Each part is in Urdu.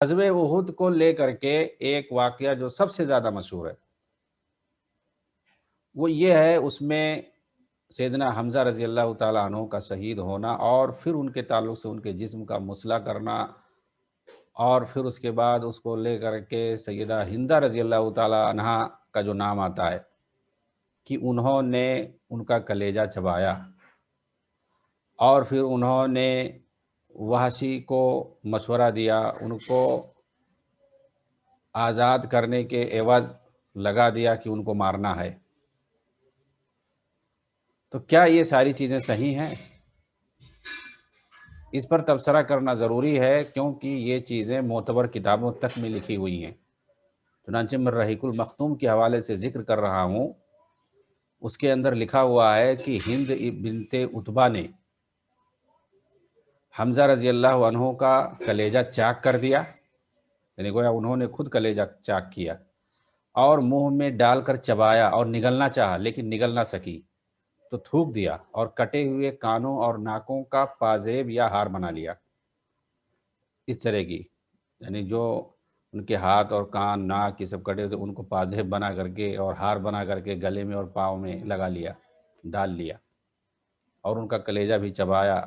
غزوہ احد کو لے کر کے ایک واقعہ جو سب سے زیادہ مشہور ہے وہ یہ ہے، اس میں سیدنا حمزہ رضی اللہ تعالیٰ عنہ کا شہید ہونا اور پھر ان کے تعلق سے ان کے جسم کا مسئلہ کرنا، اور پھر اس کے بعد اس کو لے کر کے سیدہ ہندہ رضی اللہ تعالیٰ عنہ کا جو نام آتا ہے کہ انہوں نے ان کا کلیجہ چبایا، اور پھر انہوں نے وحشی کو مشورہ دیا، ان کو آزاد کرنے کے عوض لگا دیا کہ ان کو مارنا ہے۔ تو کیا یہ ساری چیزیں صحیح ہیں؟ اس پر تبصرہ کرنا ضروری ہے، کیونکہ یہ چیزیں معتبر کتابوں تک میں لکھی ہوئی ہیں۔ چنانچہ میں رحیق المختوم کے حوالے سے ذکر کر رہا ہوں، اس کے اندر لکھا ہوا ہے کہ ہند بنت عتبہ نے حمزہ رضی اللہ عنہ کا کلیجہ چاک کر دیا، یعنی گویا انہوں نے خود کلیجہ چاک کیا اور منہ میں ڈال کر چبایا اور نگلنا چاہا لیکن نگل نہ سکی، تو تھوک دیا اور کٹے ہوئے کانوں اور ناکوں کا پازیب یا ہار بنا لیا۔ اس طرح کی، یعنی جو ان کے ہاتھ اور کان ناک یہ سب کٹے ہوئے ان کو پازیب بنا کر کے اور ہار بنا کر کے گلے میں اور پاؤں میں لگا لیا، ڈال لیا، اور ان کا کلیجہ بھی چبایا،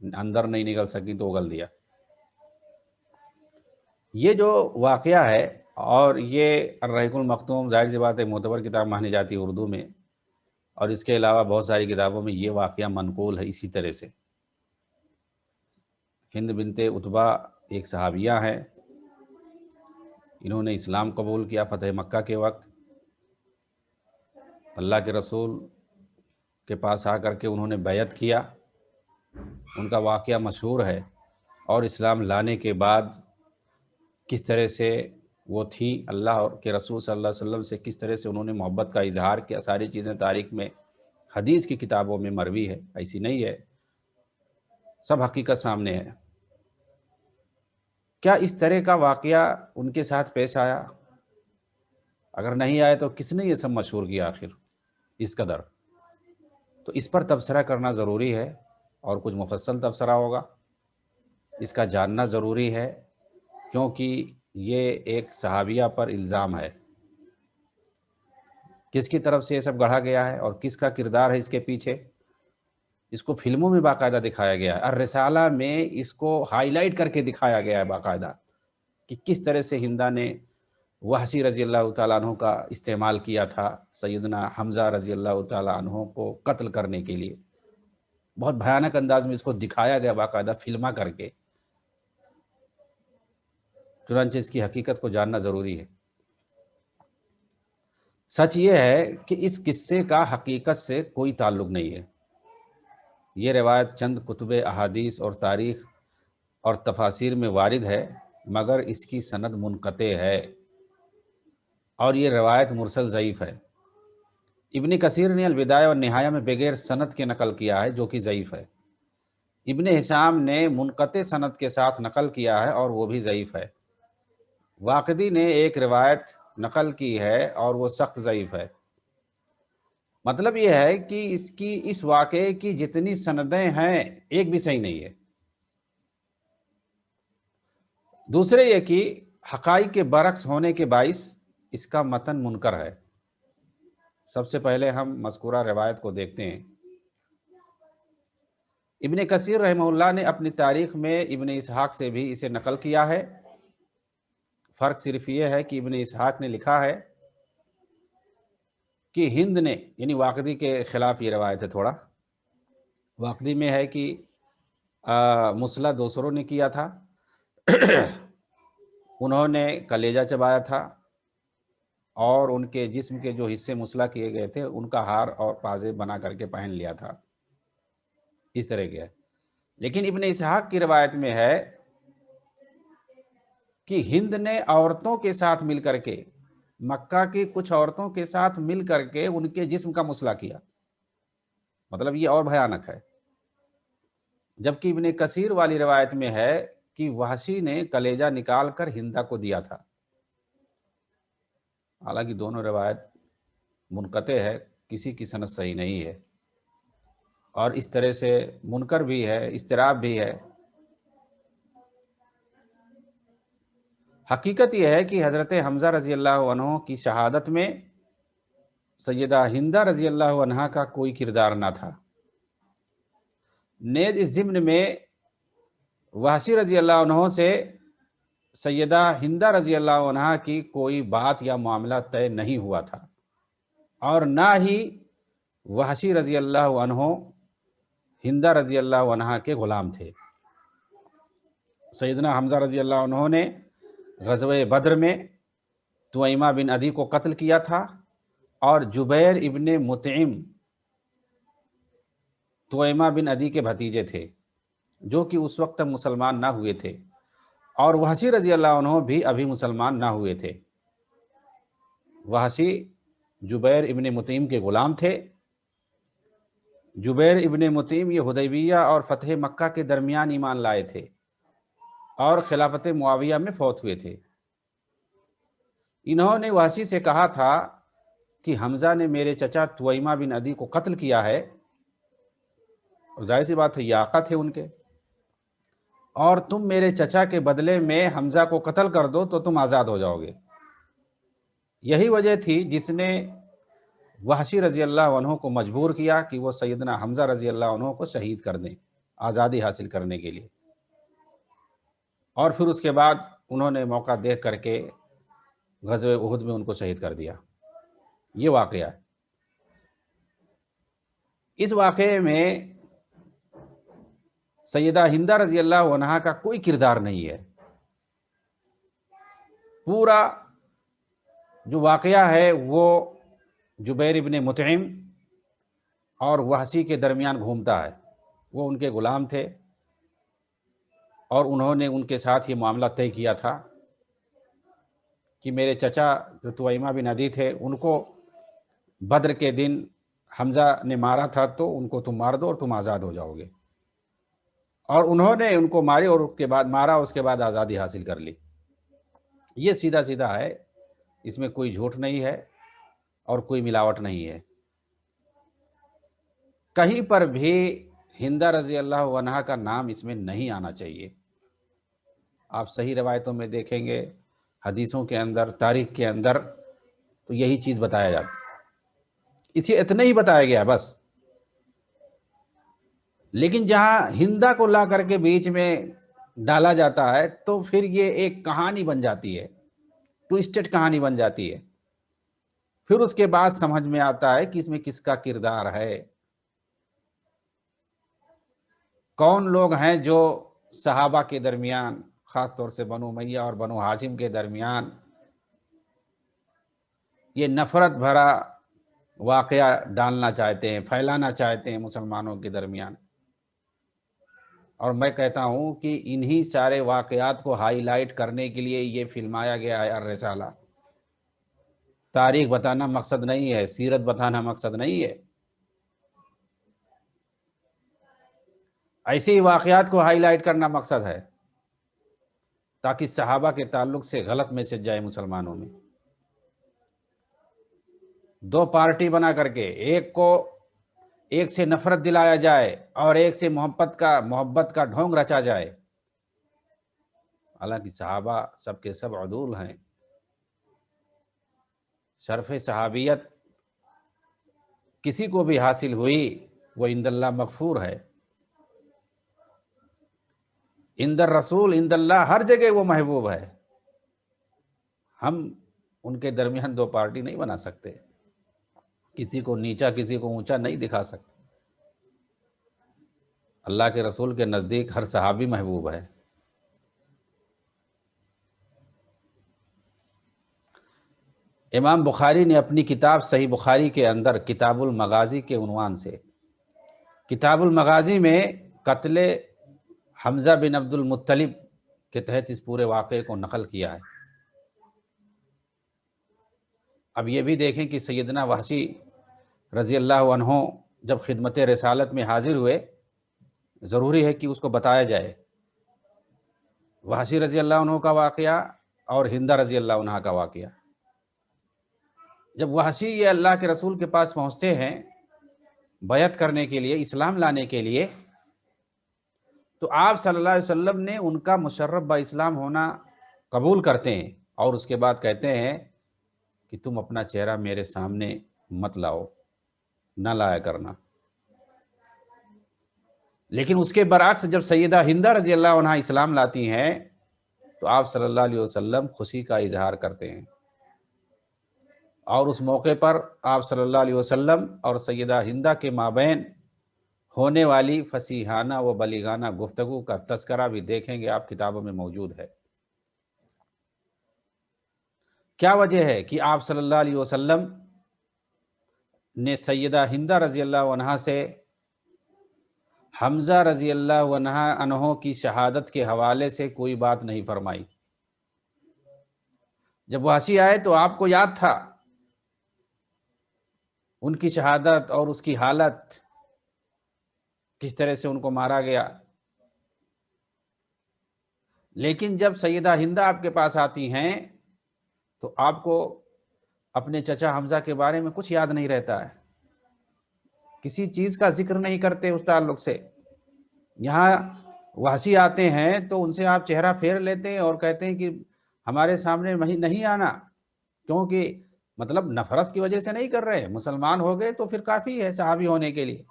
اندر نہیں نکل سکی تو اگل دیا۔ یہ جو واقعہ ہے، اور یہ الرحیق المختوم ظاہر سی بات ہے معتبر کتاب مانی جاتی ہے اردو میں، اور اس کے علاوہ بہت ساری کتابوں میں یہ واقعہ منقول ہے اسی طرح سے۔ ہند بنت عتبہ ایک صحابیہ ہیں، انہوں نے اسلام قبول کیا فتح مکہ کے وقت، اللہ کے رسول کے پاس آ کر کے انہوں نے بیعت کیا، ان کا واقعہ مشہور ہے، اور اسلام لانے کے بعد کس طرح سے وہ تھی اللہ اور کے رسول صلی اللہ علیہ وسلم سے، کس طرح سے انہوں نے محبت کا اظہار کیا، ساری چیزیں تاریخ میں حدیث کی کتابوں میں مروی ہے، ایسی نہیں ہے، سب حقیقت سامنے ہے۔ کیا اس طرح کا واقعہ ان کے ساتھ پیش آیا؟ اگر نہیں آئے تو کس نے یہ سب مشہور کیا آخر اس قدر؟ تو اس پر تبصرہ کرنا ضروری ہے، اور کچھ مفصل تبصرہ ہوگا، اس کا جاننا ضروری ہے، کیونکہ یہ ایک صحابیہ پر الزام ہے۔ کس کی طرف سے یہ سب گڑھا گیا ہے اور کس کا کردار ہے اس کے پیچھے، اس کو فلموں میں باقاعدہ دکھایا گیا ہے، الرسالہ میں اس کو ہائی لائٹ کر کے دکھایا گیا ہے باقاعدہ، کہ کس طرح سے ہندہ نے وحشی رضی اللہ تعالیٰ عنہ کا استعمال کیا تھا سیدنا حمزہ رضی اللہ تعالیٰ عنہ کو قتل کرنے کے لیے۔ بہت بھیانک انداز میں اس کو دکھایا گیا باقاعدہ فلمہ کر کے، چنانچہ اس کی حقیقت کو جاننا ضروری ہے۔ سچ یہ ہے کہ اس قصے کا حقیقت سے کوئی تعلق نہیں ہے، یہ روایت چند کتب احادیث اور تاریخ اور تفاسیر میں وارد ہے، مگر اس کی سند منقطع ہے، اور یہ روایت مرسل ضعیف ہے۔ ابن کثیر نے البدایہ والنہایہ میں بغیر سند کے نقل کیا ہے، جو کہ ضعیف ہے۔ ابن ہشام نے منقطع سند کے ساتھ نقل کیا ہے، اور وہ بھی ضعیف ہے۔ واقدی نے ایک روایت نقل کی ہے اور وہ سخت ضعیف ہے۔ مطلب یہ ہے کہ اس واقعے کی جتنی سندیں ہیں ایک بھی صحیح نہیں ہے۔ دوسرے یہ کہ حقائق کے برعکس ہونے کے باعث اس کا متن منکر ہے۔ سب سے پہلے ہم مذکورہ روایت کو دیکھتے ہیں۔ ابن کثیر رحمہ اللہ نے اپنی تاریخ میں ابن اسحاق سے بھی اسے نقل کیا ہے۔ فرق صرف یہ ہے کہ ابن اسحاق نے لکھا ہے کہ ہند نے، یعنی واقدی کے خلاف یہ روایت ہے تھوڑا، واقدی میں ہے کہ مسلح دوسروں نے کیا تھا، انہوں نے کلیجہ چبایا تھا، اور ان کے جسم کے جو حصے مسلح کیے گئے تھے ان کا ہار اور پازیب بنا کر کے پہن لیا تھا، اس طرح کے ہے۔ لیکن ابن اسحاق کی روایت میں ہے کہ ہند نے عورتوں کے ساتھ مل کر کے، مکہ کی کچھ عورتوں کے ساتھ مل کر کے ان کے جسم کا مسلح کیا۔ مطلب یہ اور بھیانک ہے۔ جبکہ ابن کثیر والی روایت میں ہے کہ وحشی نے کلیجہ نکال کر ہندہ کو دیا تھا۔ حالانکہ دونوں روایت منقطع ہے، کسی کی سند صحیح نہیں ہے، اور اس طرح سے منکر بھی ہے، اضطراب بھی ہے۔ حقیقت یہ ہے کہ حضرت حمزہ رضی اللہ عنہ کی شہادت میں سیدہ ہندہ رضی اللہ عنہ کا کوئی کردار نہ تھا۔ نیز اس ضمن میں وحشی رضی اللہ عنہ سے سیدہ ہندہ رضی اللہ عنہ کی کوئی بات یا معاملہ طے نہیں ہوا تھا، اور نہ ہی وحشی رضی اللہ عنہ ہندہ رضی اللہ عنہ کے غلام تھے۔ سیدنا حمزہ رضی اللہ عنہ نے غزوہ بدر میں طویمہ بن عدی کو قتل کیا تھا، اور جبیر ابن مطعم طویمہ بن عدی کے بھتیجے تھے، جو کہ اس وقت مسلمان نہ ہوئے تھے، اور وحشی رضی اللہ عنہ بھی ابھی مسلمان نہ ہوئے تھے۔ وحشی جبیر ابن مطعم کے غلام تھے۔ جبیر ابن مطعم یہ حدیبیہ اور فتح مکہ کے درمیان ایمان لائے تھے اور خلافت معاویہ میں فوت ہوئے تھے۔ انہوں نے وحشی سے کہا تھا کہ حمزہ نے میرے چچا طویمہ بن عدی کو قتل کیا ہے، اور ظاہر سی بات ہے یہ آقا تھے ان کے، اور تم میرے چچا کے بدلے میں حمزہ کو قتل کر دو تو تم آزاد ہو جاؤ گے۔ یہی وجہ تھی جس نے وحشی رضی اللہ عنہ کو مجبور کیا کہ وہ سیدنا حمزہ رضی اللہ عنہ کو شہید کر دیں آزادی حاصل کرنے کے لیے، اور پھر اس کے بعد انہوں نے موقع دیکھ کر کے غزوہ احد میں ان کو شہید کر دیا۔ یہ واقعہ ہے۔ اس واقعے میں سیدہ ہندہ رضی اللہ عنہا کا کوئی کردار نہیں ہے۔ پورا جو واقعہ ہے وہ جبیر ابن مطعم اور وحشی کے درمیان گھومتا ہے۔ وہ ان کے غلام تھے، اور انہوں نے ان کے ساتھ یہ معاملہ طے کیا تھا کہ میرے چچا جو طویمہ بن عدی تھے ان کو بدر کے دن حمزہ نے مارا تھا، تو ان کو تم مار دو اور تم آزاد ہو جاؤ گے، اور انہوں نے ان کو مارے اور اس کے بعد مارا، اس کے بعد آزادی حاصل کر لی۔ یہ سیدھا سیدھا ہے، اس میں کوئی جھوٹ نہیں ہے اور کوئی ملاوٹ نہیں ہے۔ کہیں پر بھی ہندہ رضی اللہ عنہ کا نام اس میں نہیں آنا چاہیے۔ آپ صحیح روایتوں میں دیکھیں گے، حدیثوں کے اندر، تاریخ کے اندر، تو یہی چیز بتایا جاتا ہے، اسے اتنا ہی بتایا گیا بس۔ لیکن جہاں ہندہ کو لا کر کے بیچ میں ڈالا جاتا ہے تو پھر یہ ایک کہانی بن جاتی ہے، ٹوئسٹڈ کہانی بن جاتی ہے۔ پھر اس کے بعد سمجھ میں آتا ہے کہ اس میں کس کا کردار ہے، کون لوگ ہیں جو صحابہ کے درمیان، خاص طور سے بنو امیہ اور بنو ہاشم کے درمیان یہ نفرت بھرا واقعہ ڈالنا چاہتے ہیں، پھیلانا چاہتے ہیں مسلمانوں کے درمیان۔ اور میں کہتا ہوں کہ انہی سارے واقعات کو ہائی لائٹ کرنے کے لیے یہ فلمایا گیا ہے الرسالہ۔ تاریخ بتانا مقصد نہیں ہے، سیرت بتانا مقصد نہیں ہے، ایسے ہی واقعات کو ہائی لائٹ کرنا مقصد ہے تاکہ صحابہ کے تعلق سے غلط میسج جائے مسلمانوں میں۔ دو پارٹی بنا کر کے ایک سے نفرت دلایا جائے اور ایک سے محبت کا ڈھونگ رچا جائے، حالانکہ صحابہ سب کے سب عدول ہیں۔ شرف صحابیت کسی کو بھی حاصل ہوئی وہ عند اللہ مغفور ہے، عند الرسول عند اللہ ہر جگہ وہ محبوب ہے۔ ہم ان کے درمیان دو پارٹی نہیں بنا سکتے، کسی کو نیچا کسی کو اونچا نہیں دکھا سکتے۔ اللہ کے رسول کے نزدیک ہر صحابی محبوب ہے۔ امام بخاری نے اپنی کتاب صحیح بخاری کے اندر کتاب المغازی کے عنوان سے، کتاب المغازی میں قتل حمزہ بن عبد المطلب کے تحت اس پورے واقعے کو نقل کیا ہے۔ اب یہ بھی دیکھیں کہ سیدنا وحشی رضی اللہ عنہ جب خدمت رسالت میں حاضر ہوئے، ضروری ہے کہ اس کو بتایا جائے وحشی رضی اللہ عنہ کا واقعہ اور ہندہ رضی اللہ عنہ کا واقعہ۔ جب وحشی یہ اللہ کے رسول کے پاس پہنچتے ہیں بیعت کرنے کے لیے، اسلام لانے کے لیے، تو آپ صلی اللہ علیہ وسلم نے ان کا مشرف با اسلام ہونا قبول کرتے ہیں اور اس کے بعد کہتے ہیں کہ تم اپنا چہرہ میرے سامنے مت لاؤ، نہ لایا کرنا۔ لیکن اس کے برعکس جب سیدہ ہندہ رضی اللہ عنہا اسلام لاتی ہیں تو آپ صلی اللہ علیہ وسلم خوشی کا اظہار کرتے ہیں، اور اس موقع پر آپ صلی اللہ علیہ وسلم اور سیدہ ہندہ کے مابین ہونے والی فصیحانہ و بلیغانہ گفتگو کا تذکرہ بھی دیکھیں گے، آپ کتابوں میں موجود ہے۔ کیا وجہ ہے کہ آپ صلی اللہ علیہ وسلم نے سیدہ ہندہ رضی اللہ عنہا سے حمزہ رضی اللہ عنہ کی شہادت کے حوالے سے کوئی بات نہیں فرمائی؟ جب وحشی آئے تو آپ کو یاد تھا ان کی شہادت اور اس کی حالت، کس طرح سے ان کو مارا گیا، لیکن جب سیدہ ہندہ آپ کے پاس آتی ہیں تو آپ کو اپنے چچا حمزہ کے بارے میں کچھ یاد نہیں رہتا ہے، کسی چیز کا ذکر نہیں کرتے اس تعلق سے۔ یہاں وحشی آتے ہیں تو ان سے آپ چہرہ پھیر لیتے ہیں اور کہتے ہیں کہ ہمارے سامنے نہیں آنا، کیونکہ مطلب نفرت کی وجہ سے نہیں کر رہے، مسلمان ہو گئے تو پھر کافی ہے صحابی ہونے کے لیے،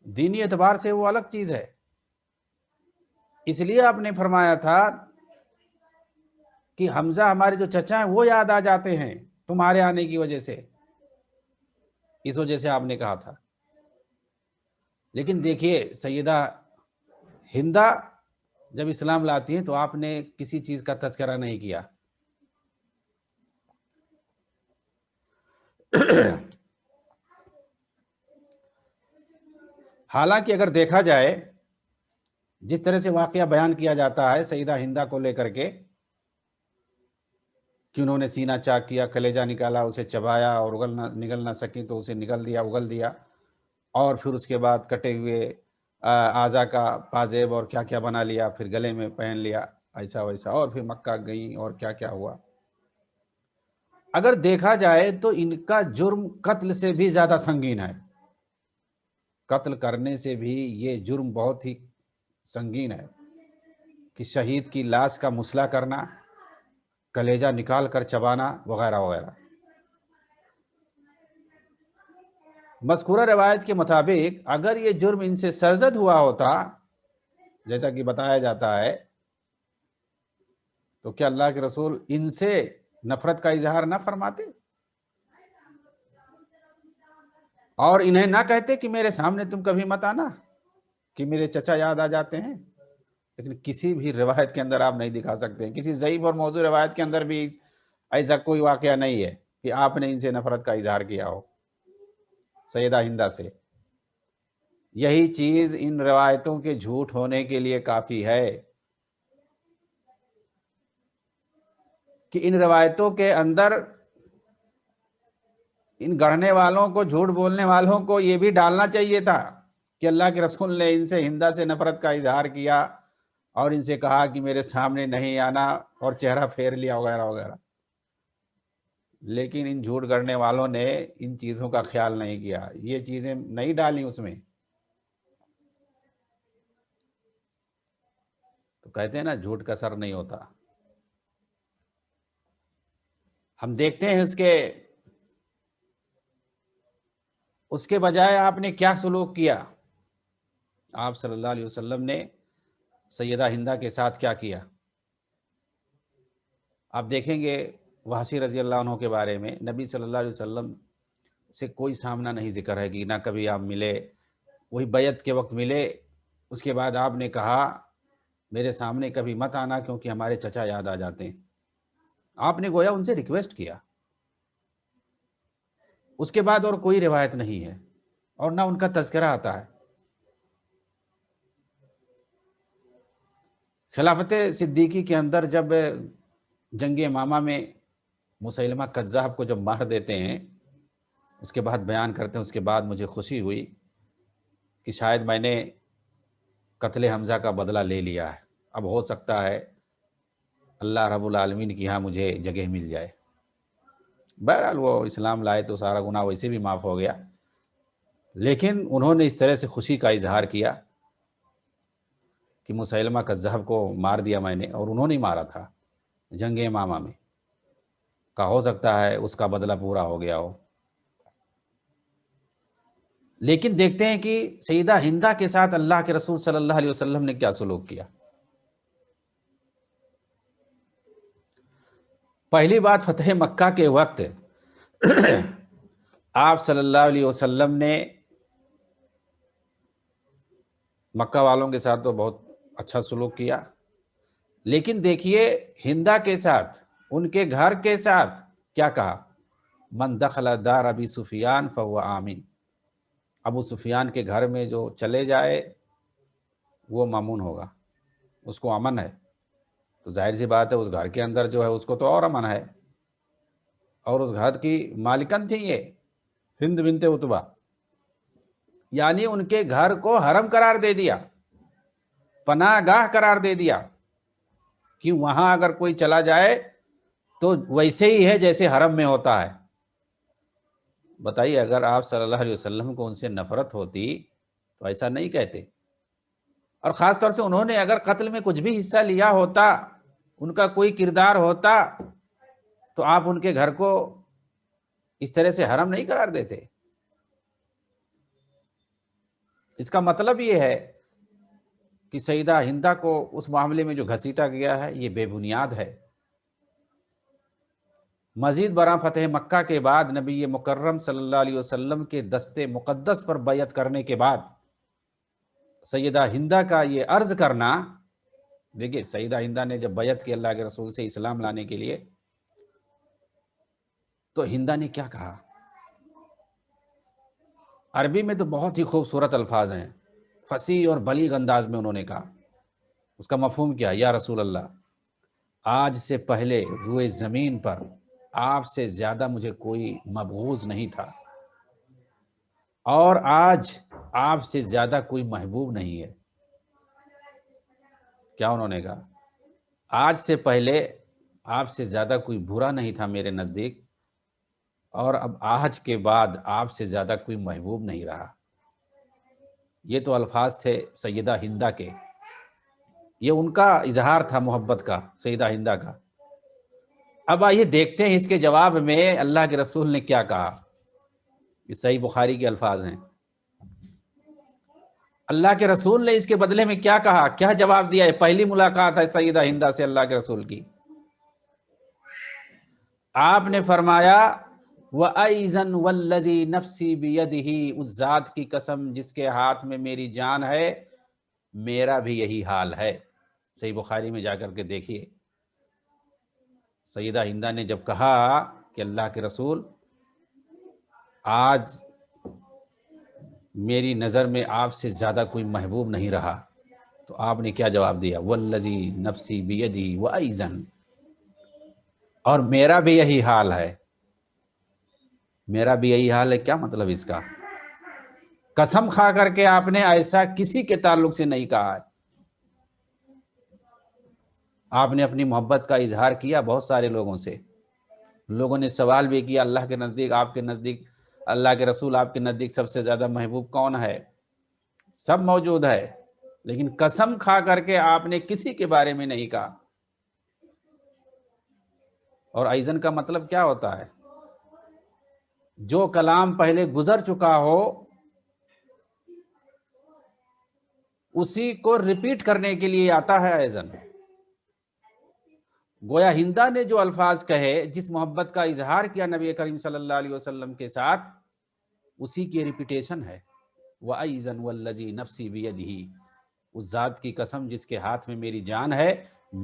دینی اعتبار سے وہ الگ چیز ہے۔ اس لیے آپ نے فرمایا تھا کہ حمزہ ہمارے جو چچا ہیں وہ یاد آ جاتے ہیں تمہارے آنے کی وجہ سے، اس وجہ سے آپ نے کہا تھا۔ لیکن دیکھیے سیدہ ہندہ جب اسلام لاتی ہیں تو آپ نے کسی چیز کا تذکرہ نہیں کیا۔ حالانکہ اگر دیکھا جائے جس طرح سے واقعہ بیان کیا جاتا ہے سیدہ ہندہ کو لے کر کے کہ انہوں نے سینہ چاک کیا، کلیجہ نکالا، اسے چبایا اور نگل نہ سکیں تو اسے اگل دیا، اور پھر اس کے بعد کٹے ہوئے اعضا کا پازیب اور کیا کیا بنا لیا، پھر گلے میں پہن لیا، ایسا ویسا، اور پھر مکہ گئیں اور کیا کیا ہوا۔ اگر دیکھا جائے تو ان کا جرم قتل سے بھی زیادہ سنگین ہے، قتل کرنے سے بھی یہ جرم بہت ہی سنگین ہے کہ شہید کی لاش کا مسئلہ کرنا، کلیجہ نکال کر چبانا وغیرہ وغیرہ۔ مذکورہ روایت کے مطابق اگر یہ جرم ان سے سرزد ہوا ہوتا جیسا کہ بتایا جاتا ہے تو کیا اللہ کے رسول ان سے نفرت کا اظہار نہ فرماتے اور انہیں نہ کہتے کہ میرے سامنے تم کبھی مت آنا کہ میرے چچا یاد آ جاتے ہیں؟ لیکن کسی بھی روایت کے اندر آپ نہیں دکھا سکتے، کسی ضعیف اور موضوع روایت کے اندر بھی ایسا کوئی واقعہ نہیں ہے کہ آپ نے ان سے نفرت کا اظہار کیا ہو سیدہ ہندہ سے۔ یہی چیز ان روایتوں کے جھوٹ ہونے کے لیے کافی ہے کہ ان روایتوں کے اندر ان گڑھنے والوں کو، جھوٹ بولنے والوں کو یہ بھی ڈالنا چاہیے تھا کہ اللہ کے رسول نے ان سے ہندہ سے نفرت کا اظہار کیا اور ان سے کہا کہ میرے سامنے نہیں آنا اور چہرہ پھیر لیا وغیرہ وغیرہ، لیکن ان جھوٹ گڑھنے والوں نے ان چیزوں کا خیال نہیں کیا، یہ چیزیں نہیں ڈالی اس میں۔ تو کہتے ہیں نا جھوٹ کا سر نہیں ہوتا۔ ہم دیکھتے ہیں اس کے بجائے آپ نے کیا سلوک کیا، آپ صلی اللہ علیہ وسلم نے سیدہ ہندہ کے ساتھ کیا کیا۔ آپ دیکھیں گے وحشی رضی اللہ عنہ کے بارے میں نبی صلی اللہ علیہ وسلم سے کوئی سامنا نہیں ذکر ہے کہ نہ کبھی آپ ملے، وہی بیعت کے وقت ملے، اس کے بعد آپ نے کہا میرے سامنے کبھی مت آنا کیونکہ ہمارے چچا یاد آ جاتے ہیں۔ آپ نے گویا ان سے ریکویسٹ کیا، اس کے بعد اور کوئی روایت نہیں ہے اور نہ ان کا تذکرہ آتا ہے۔ خلافت صدیقی کے اندر جب جنگ یمامہ میں مسیلمہ کذاب کو جب مار دیتے ہیں، اس کے بعد بیان کرتے ہیں اس کے بعد مجھے خوشی ہوئی کہ شاید میں نے قتل حمزہ کا بدلہ لے لیا ہے، اب ہو سکتا ہے اللہ رب العالمین کی یہاں مجھے جگہ مل جائے۔ بہرحال وہ اسلام لائے تو سارا گناہ ویسے بھی معاف ہو گیا، لیکن انہوں نے اس طرح سے خوشی کا اظہار کیا کہ مسیلمہ کذاب کو مار دیا میں نے، اور انہوں نے مارا تھا جنگ یمامہ میں، کا ہو سکتا ہے اس کا بدلہ پورا ہو گیا ہو۔ لیکن دیکھتے ہیں کہ سیدہ ہندہ کے ساتھ اللہ کے رسول صلی اللہ علیہ وسلم نے کیا سلوک کیا۔ پہلی بات، فتح مکہ کے وقت آپ صلی اللہ علیہ وسلم نے مکہ والوں کے ساتھ تو بہت اچھا سلوک کیا، لیکن دیکھیے ہندہ کے ساتھ، ان کے گھر کے ساتھ کیا کہا؟ من دخل دار ابی سفیان فہو آمن، ابو سفیان کے گھر میں جو چلے جائے وہ مامون ہوگا، اس کو امن ہے۔ تو ظاہر سی بات ہے اس گھر کے اندر جو ہے اس کو تو اور امن ہے، اور اس گھر کی مالکن تھی یہ ہند بنت عتبہ، یعنی ان کے گھر کو حرم قرار دے دیا، پناہ گاہ قرار دے دیا، کہ وہاں اگر کوئی چلا جائے تو ویسے ہی ہے جیسے حرم میں ہوتا ہے۔ بتائیے اگر آپ صلی اللہ علیہ وسلم کو ان سے نفرت ہوتی تو ایسا نہیں کہتے، اور خاص طور سے انہوں نے اگر قتل میں کچھ بھی حصہ لیا ہوتا، ان کا کوئی کردار ہوتا، تو آپ ان کے گھر کو اس طرح سے حرم نہیں قرار دیتے۔ اس کا مطلب یہ ہے کہ سیدہ ہندہ کو اس معاملے میں جو گھسیٹا گیا ہے یہ بے بنیاد ہے۔ مزید برآں فتح مکہ کے بعد نبی مکرم صلی اللہ علیہ وسلم کے دست مقدس پر بیعت کرنے کے بعد سیدہ ہندہ کا یہ عرض کرنا، دیکھیے سیدہ ہندہ نے جب بیعت کی اللہ کے رسول سے اسلام لانے کے لیے، تو ہندہ نے کیا کہا؟ عربی میں تو بہت ہی خوبصورت الفاظ ہیں، فصیح اور بلیغ انداز میں انہوں نے کہا۔ اس کا مفہوم کیا؟ یا رسول اللہ، آج سے پہلے روئے زمین پر آپ سے زیادہ مجھے کوئی مبغوض نہیں تھا، اور آج آپ سے زیادہ کوئی محبوب نہیں ہے۔ کیا انہوں نے کہا؟ آج سے پہلے آپ سے زیادہ کوئی برا نہیں تھا میرے نزدیک، اور اب آج کے بعد آپ سے زیادہ کوئی محبوب نہیں رہا۔ یہ تو الفاظ تھے سیدہ ہندہ کے، یہ ان کا اظہار تھا محبت کا، سیدہ ہندہ کا۔ اب آئیے دیکھتے ہیں اس کے جواب میں اللہ کے رسول نے کیا کہا۔ یہ صحیح بخاری کے الفاظ ہیں۔ اللہ کے رسول نے اس کے بدلے میں کیا کہا، کیا جواب دیا ہے؟ پہلی ملاقات ہے سیدہ ہندہ سے اللہ کے رسول کی۔ آپ نے فرمایا وَأَيْزًا وَالَّذِي نَفْسِي بِيَدِهِ، اس ذات کی قسم جس کے ہاتھ میں میری جان ہے، میرا بھی یہی حال ہے۔ صحیح بخاری میں جا کر کے دیکھیے، سیدہ ہندہ نے جب کہا کہ اللہ کے رسول آج میری نظر میں آپ سے زیادہ کوئی محبوب نہیں رہا، تو آپ نے کیا جواب دیا؟ وَالَّذِي نَفْسِي بِيَدِهِ وَأَيْزًا، اور میرا بھی یہی حال ہے۔ میرا بھی یہی حال ہے، کیا مطلب اس کا؟ قسم کھا کر کے آپ نے ایسا کسی کے تعلق سے نہیں کہا ہے۔ آپ نے اپنی محبت کا اظہار کیا بہت سارے لوگوں سے، لوگوں نے سوال بھی کیا اللہ کے نزدیک، آپ کے نزدیک، اللہ کے رسول آپ کے نزدیک سب سے زیادہ محبوب کون ہے؟ سب موجود ہے، لیکن قسم کھا کر کے آپ نے کسی کے بارے میں نہیں کہا۔ اور ایزن کا مطلب کیا ہوتا ہے؟ جو کلام پہلے گزر چکا ہو اسی کو ریپیٹ کرنے کے لیے آتا ہے ایزن۔ گویا ہندہ نے جو الفاظ کہے، جس محبت کا اظہار کیا نبی کریم صلی اللہ علیہ وسلم کے ساتھ، اسی کی ریپیٹیشن ہے۔ وَأَيْزًا وَالَّذِي نَفْسِي بِيَدِهِ، اس ذات کی قسم جس کے ہاتھ میں میری جان ہے،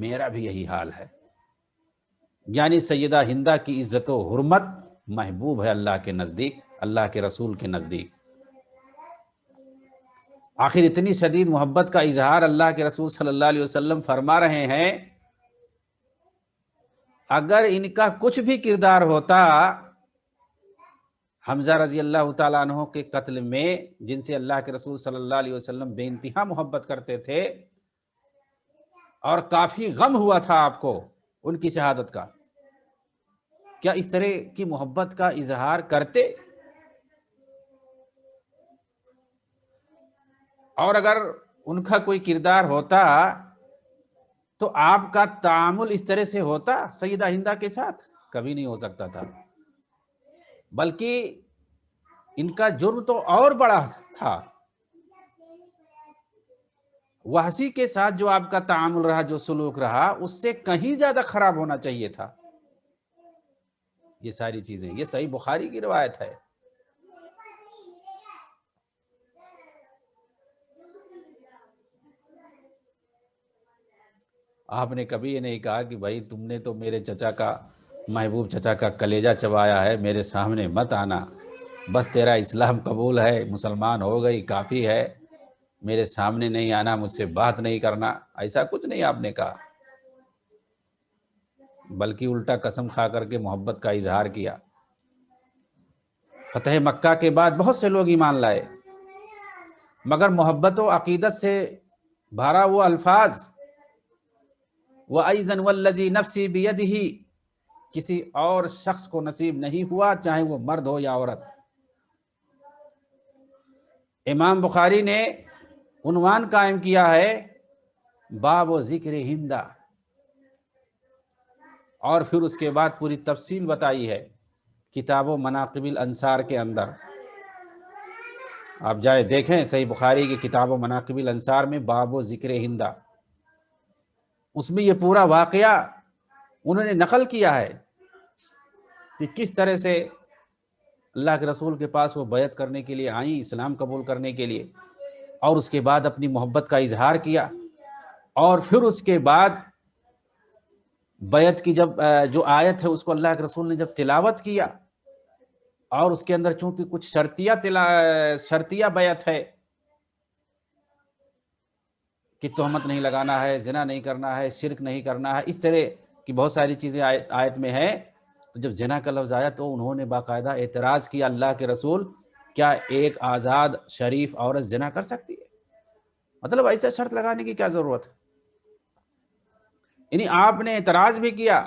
میرا بھی یہی حال ہے۔ یعنی سیدہ ہندہ کی عزت و حرمت محبوب ہے اللہ کے نزدیک، اللہ کے رسول کے نزدیک۔ آخر اتنی شدید محبت کا اظہار اللہ کے رسول صلی اللہ علیہ وسلم فرما رہے ہیں، اگر ان کا کچھ بھی کردار ہوتا حمزہ رضی اللہ تعالیٰ عنہ کے قتل میں، جن سے اللہ کے رسول صلی اللہ علیہ وسلم بے انتہا محبت کرتے تھے، اور کافی غم ہوا تھا آپ کو ان کی شہادت کا، کیا اس طرح کی محبت کا اظہار کرتے؟ اور اگر ان کا کوئی کردار ہوتا تو آپ کا تعامل اس طرح سے ہوتا سیدہ ہندہ کے ساتھ؟ کبھی نہیں ہو سکتا تھا، بلکہ ان کا جرم تو اور بڑا تھا۔ وحشی کے ساتھ جو آپ کا تعامل رہا، جو سلوک رہا، اس سے کہیں زیادہ خراب ہونا چاہیے تھا۔ یہ ساری چیزیں، یہ صحیح بخاری کی روایت ہے۔ آپ نے کبھی یہ نہیں کہا کہ بھائی تم نے تو میرے چچا کا، محبوب چچا کا کلیجہ چبایا ہے، میرے سامنے مت آنا، بس تیرا اسلام قبول ہے، مسلمان ہو گئی، کافی ہے، میرے سامنے نہیں آنا، مجھ سے بات نہیں کرنا، ایسا کچھ نہیں آپ نے کہا، بلکہ الٹا قسم کھا کر کے محبت کا اظہار کیا۔ فتح مکہ کے بعد بہت سے لوگ ایمان لائے، مگر محبت و عقیدت سے بھرا وہ الفاظ، وَأَيْذًا وَالَّذِي نَفْسِي بِيَدِهِ، کسی اور شخص کو نصیب نہیں ہوا، چاہے وہ مرد ہو یا عورت۔ امام بخاری نے عنوان قائم کیا ہے باب و ذکر ہندہ، اور پھر اس کے بعد پوری تفصیل بتائی ہے کتاب و مناقب الانصار کے اندر۔ آپ جائے دیکھیں صحیح بخاری کی کتاب و مناقب الانصار میں باب و ذکر ہندہ، اس میں یہ پورا واقعہ انہوں نے نقل کیا ہے کہ کس طرح سے اللہ کے رسول کے پاس وہ بیعت کرنے کے لیے آئیں، اسلام قبول کرنے کے لیے، اور اس کے بعد اپنی محبت کا اظہار کیا، اور پھر اس کے بعد بیعت کی جب جو آیت ہے اس کو اللہ کے رسول نے جب تلاوت کیا، اور اس کے اندر چونکہ کچھ شرطیہ بیعت ہے کہ تہمت نہیں لگانا ہے، زنا نہیں کرنا ہے، شرک نہیں کرنا ہے، اس طرح کی بہت ساری چیزیں آیت میں ہیں، تو جب زنا کا لفظ آیا تو انہوں نے باقاعدہ اعتراض کیا، اللہ کے رسول کیا ایک آزاد شریف عورت زنا کر سکتی ہے؟ مطلب ایسا شرط لگانے کی کیا ضرورت ہے؟ یعنی آپ نے اعتراض بھی کیا،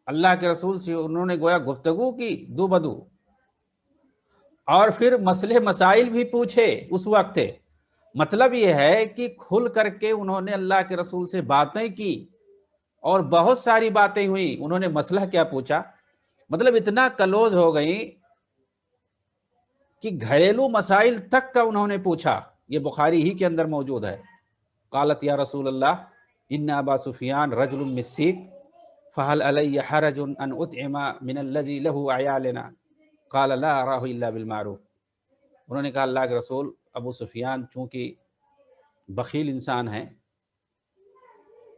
اللہ کے رسول سے انہوں نے گویا گفتگو کی دو بدو، اور پھر مسئلے مسائل بھی پوچھے اس وقت۔ مطلب یہ ہے کہ کھل کر کے انہوں نے اللہ کے رسول سے باتیں کی، اور بہت ساری باتیں ہوئی، انہوں نے مسئلہ کیا پوچھا، مطلب اتنا کلوز ہو گئی کہ گھریلو مسائل تک کا انہوں نے پوچھا۔ یہ بخاری ہی کے اندر موجود ہے۔ قالت یا رسول اللہ ان ابا سفیان رجل مسیک فهل علی حرج ان اطعم من الذی له عیالنا قال لا اراه الا بالمعروف۔ انہوں نے کہا اللہ کے رسول ابو سفیان چونکہ بخیل انسان ہیں،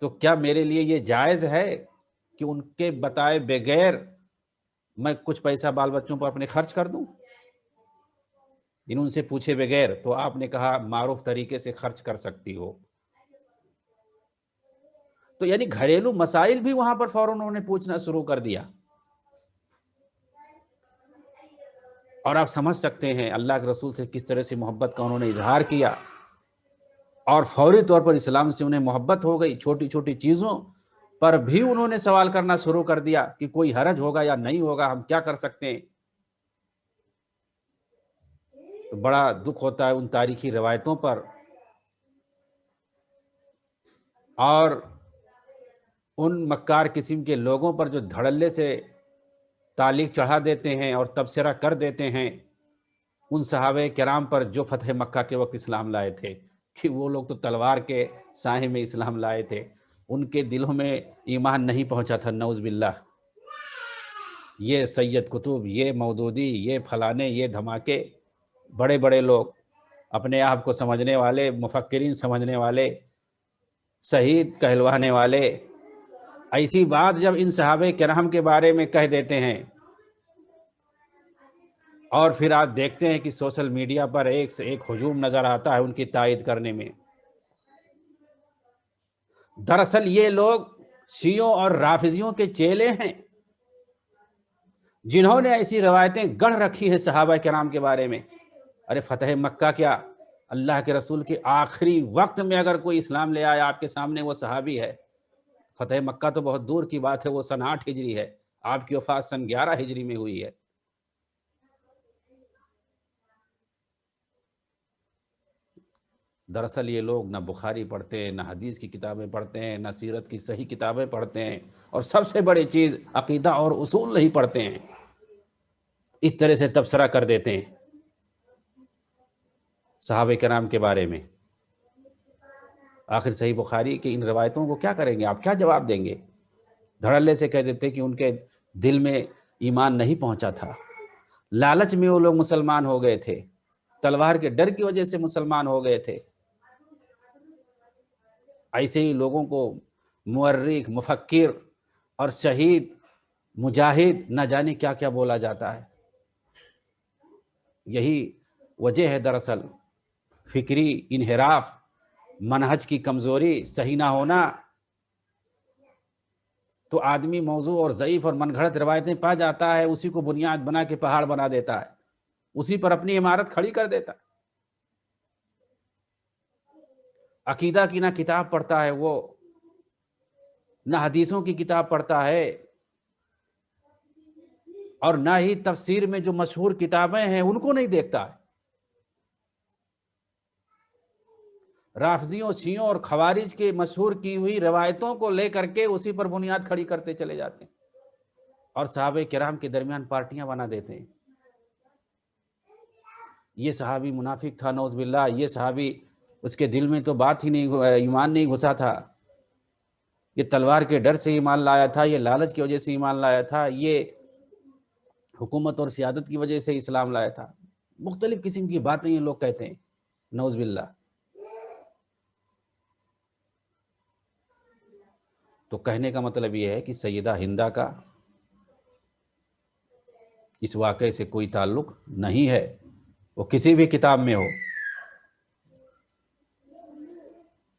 تو کیا میرے لیے یہ جائز ہے کہ ان کے بتائے بغیر میں کچھ پیسہ بال بچوں پر اپنے خرچ کر دوں؟ ان سے پوچھے بغیر، تو آپ نے کہا معروف طریقے سے خرچ کر سکتی ہو۔ تو یعنی گھریلو مسائل بھی وہاں پر فوراً انہوں نے پوچھنا شروع کر دیا، اور آپ سمجھ سکتے ہیں اللہ کے رسول سے کس طرح سے محبت کا انہوں نے اظہار کیا، اور فوری طور پر اسلام سے انہیں محبت ہو گئی۔ چھوٹی چھوٹی چیزوں پر بھی انہوں نے سوال کرنا شروع کر دیا کہ کوئی حرج ہوگا یا نہیں ہوگا، ہم کیا کر سکتے ہیں۔ تو بڑا دکھ ہوتا ہے ان تاریخی روایتوں پر، اور ان مکار قسم کے لوگوں پر جو دھڑلے سے تعلیق چڑھا دیتے ہیں اور تبصرہ کر دیتے ہیں ان صحابہ کرام پر جو فتح مکہ کے وقت اسلام لائے تھے، کہ وہ لوگ تو تلوار کے سائے میں اسلام لائے تھے، ان کے دلوں میں ایمان نہیں پہنچا تھا، نعوذ باللہ۔ یہ سید قطب، یہ مودودی، یہ فلانے، یہ دھماکے، بڑے بڑے لوگ، اپنے آپ کو سمجھنے والے، مفکرین سمجھنے والے، شہید کہلوانے والے، ایسی بات جب ان صحابہ کرام کے بارے میں کہہ دیتے ہیں، اور پھر آپ دیکھتے ہیں کہ سوشل میڈیا پر ایک سے ایک ہجوم نظر آتا ہے ان کی تائید کرنے میں۔ دراصل یہ لوگ شیعوں اور رافضیوں کے چیلے ہیں، جنہوں نے ایسی روایتیں گڑھ رکھی ہے صحابہ کرام کے بارے میں۔ ارے فتح مکہ کیا، اللہ کے رسول کے آخری وقت میں اگر کوئی اسلام لے آیا آپ کے سامنے، وہ صحابی ہے۔ فتح مکہ تو بہت دور کی بات ہے، وہ سن 8 ہجری ہے، آپ کی وفات سن 11 ہجری میں ہوئی ہے۔ دراصل یہ لوگ نہ بخاری پڑھتے ہیں، نہ حدیث کی کتابیں پڑھتے ہیں، نہ سیرت کی صحیح کتابیں پڑھتے ہیں، اور سب سے بڑی چیز عقیدہ اور اصول نہیں پڑھتے ہیں، اس طرح سے تبصرہ کر دیتے ہیں صحابہ کرام کے بارے میں۔ آخر صحیح بخاری کی ان روایتوں کو کیا کریں گے آپ، کیا جواب دیں گے؟ دھڑلے سے کہہ دیتے کہ ان کے دل میں ایمان نہیں پہنچا تھا، لالچ میں وہ لوگ مسلمان ہو گئے تھے، تلوار کے ڈر کی وجہ سے مسلمان ہو گئے تھے۔ ایسے ہی لوگوں کو مورخ، مفکر اور شہید، مجاہد نہ جانے کیا کیا بولا جاتا ہے۔ یہی وجہ ہے دراصل فکری انحراف، منہج کی کمزوری، صحیح نہ ہونا۔ تو آدمی موضوع اور ضعیف اور من گھڑت روایتیں پا جاتا ہے، اسی کو بنیاد بنا کے پہاڑ بنا دیتا ہے، اسی پر اپنی عمارت کھڑی کر دیتا ہے۔ عقیدہ کی نہ کتاب پڑھتا ہے وہ، نہ حدیثوں کی کتاب پڑھتا ہے، اور نہ ہی تفسیر میں جو مشہور کتابیں ہیں ان کو نہیں دیکھتا ہے۔ رافضیوں، شیعوں اور خوارج کے مشہور کی ہوئی روایتوں کو لے کر کے اسی پر بنیاد کھڑی کرتے چلے جاتے ہیں، اور صحابہ کرام کے درمیان پارٹیاں بنا دیتے ہیں۔ یہ صحابی منافق تھا نعوذ باللہ، یہ صحابی، اس کے دل میں تو بات ہی نہیں، ایمان نہیں گھسا تھا، یہ تلوار کے ڈر سے ایمان لایا تھا، یہ لالچ کی وجہ سے ایمان لایا تھا، یہ حکومت اور سیادت کی وجہ سے اسلام لایا تھا۔ مختلف قسم کی باتیں یہ لوگ کہتے ہیں نعوذ باللہ۔ تو کہنے کا مطلب یہ ہے کہ سیدہ ہندہ کا اس واقعے سے کوئی تعلق نہیں ہے، وہ کسی بھی کتاب میں ہو۔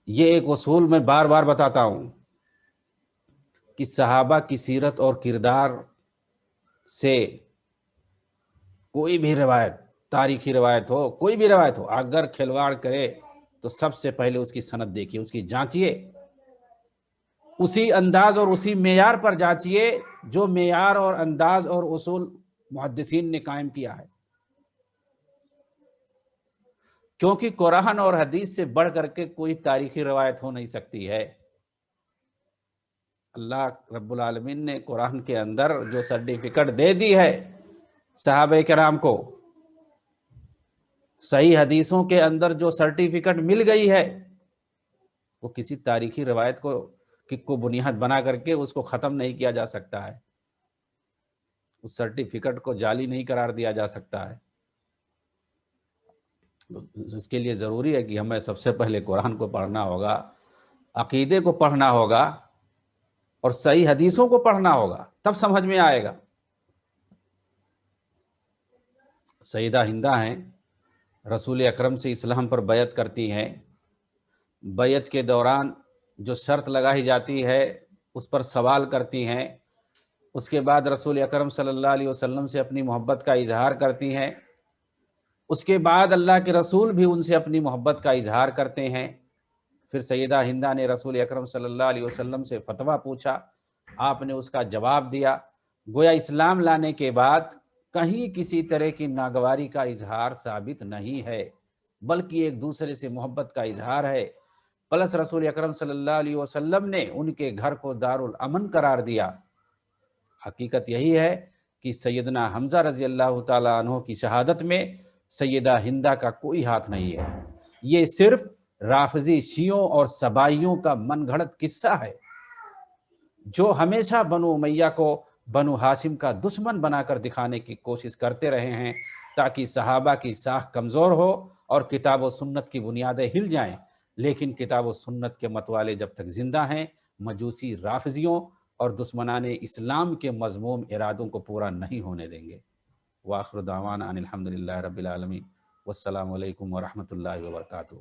یہ ایک اصول میں بار بار بتاتا ہوں کہ صحابہ کی سیرت اور کردار سے کوئی بھی روایت، تاریخی روایت ہو، کوئی بھی روایت ہو، اگر کھلواڑ کرے تو سب سے پہلے اس کی سند دیکھیے، اس کی جانچیے، اسی انداز اور اسی معیار پر جانچیے جو معیار اور انداز اور اصول محدثین نے قائم کیا ہے۔ کیونکہ قرآن اور حدیث سے بڑھ کر کے کوئی تاریخی روایت ہو نہیں سکتی ہے۔ اللہ رب العالمین نے قرآن کے اندر جو سرٹیفکیٹ دے دی ہے صحابہ کرام کو، صحیح حدیثوں کے اندر جو سرٹیفکیٹ مل گئی ہے، وہ کسی تاریخی روایت کو بنیاد بنا کر کے اس کو ختم نہیں کیا جا سکتا ہے، اس سرٹیفکیٹ کو جعلی نہیں قرار دیا جا سکتا ہے۔ اس کے لیے ضروری ہے کہ ہمیں سب سے پہلے قرآن کو پڑھنا ہوگا، عقیدے کو پڑھنا ہوگا، اور صحیح حدیثوں کو پڑھنا ہوگا، تب سمجھ میں آئے گا۔ سیدہ ہندہ ہیں، رسول اکرم سے اسلام پر بیعت کرتی ہیں، بیعت کے دوران جو شرط لگائی جاتی ہے اس پر سوال کرتی ہیں، اس کے بعد رسول اکرم صلی اللہ علیہ وسلم سے اپنی محبت کا اظہار کرتی ہیں، اس کے بعد اللہ کے رسول بھی ان سے اپنی محبت کا اظہار کرتے ہیں۔ پھر سیدہ ہندہ نے رسول اکرم صلی اللہ علیہ وسلم سے فتویٰ پوچھا، آپ نے اس کا جواب دیا۔ گویا اسلام لانے کے بعد کہیں کسی طرح کی ناگواری کا اظہار ثابت نہیں ہے، بلکہ ایک دوسرے سے محبت کا اظہار ہے۔ پلس رسول اکرم صلی اللہ علیہ وسلم نے ان کے گھر کو دار الامن قرار دیا۔ حقیقت یہی ہے کہ سیدنا حمزہ رضی اللہ تعالیٰ عنہ کی شہادت میں سیدہ ہندہ کا کوئی ہاتھ نہیں ہے، یہ صرف رافضی شیعوں اور سبائیوں کا من گھڑت قصہ ہے، جو ہمیشہ بنو امیہ کو بنو ہاشم کا دشمن بنا کر دکھانے کی کوشش کرتے رہے ہیں، تاکہ صحابہ کی ساکھ کمزور ہو اور کتاب و سنت کی بنیادیں ہل جائیں۔ لیکن کتاب و سنت کے متوالے جب تک زندہ ہیں، مجوسی رافضیوں اور دشمنان اسلام کے مذموم ارادوں کو پورا نہیں ہونے دیں گے۔ وآخر دعوانا ان الحمدللہ رب العالمین، والسلام علیکم ورحمۃ اللہ وبرکاتہ۔